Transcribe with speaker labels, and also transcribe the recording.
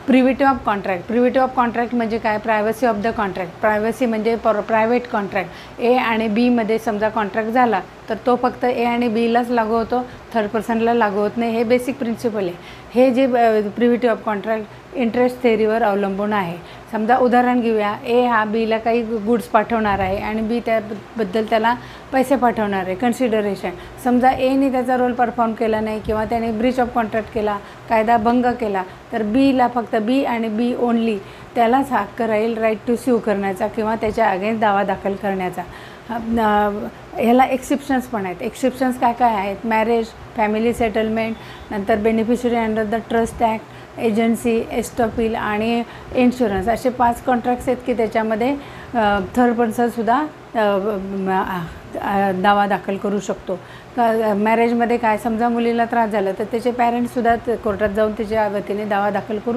Speaker 1: प्रिव्हिटी of contract. प्रिव्हिटी of contract म्हणजे काय? Privacy of the contract. Privacy म्हणजे प्रायव्हेट कॉन्ट्रॅक्ट. ए आणि बीमध्ये समजा कॉन्ट्रॅक्ट झाला तर तो फक्त ए आणि बीलाच लागू होतो, थर्ड पर्सनला लागू होत नाही. हे बेसिक प्रिन्सिपल आहे. हे जे प्रिव्हिटी ऑफ कॉन्ट्रॅक्ट इंटरेस्ट थेअरीवर अवलंबून आहे. समजा उदाहरण घेऊया, ए हा बीला काही गुड्स पाठवणार आहे आणि बी त्याबद्दल त्याला पैसे पाठवणार आहे, कन्सिडरेशन. समजा एने त्याचा रोल परफॉर्म केला नाही किंवा त्याने ब्रीच ऑफ कॉन्ट्रॅक्ट केला, कायदा भंग केला, तर बीला फक्त बी आणि बी ओनली त्यालाच हक्क राहील राईट टू स्यू करण्याचा किंवा त्याच्या अगेन्स्ट दावा दाखल करण्याचा. ह्याला एक्सेप्शन्स पण आहेत. एक्सेप्शन्स काय काय आहेत? मॅरेज, फॅमिली सेटलमेंट, नंतर beneficiary under the trust act, agency, estoppel आणि इन्शुरन्स. असे 5 कॉन्ट्रॅक्ट्स आहेत की त्याच्यामध्ये थर्ड पर्सनसुद्धा दावा दाखल करू शकतो. मॅरेजमध्ये काय? समजा मुलीला त्रास झाला तर त्याचे पॅरेंट्ससुद्धा कोर्टात जाऊन त्याच्या वतीने दावा दाखल करू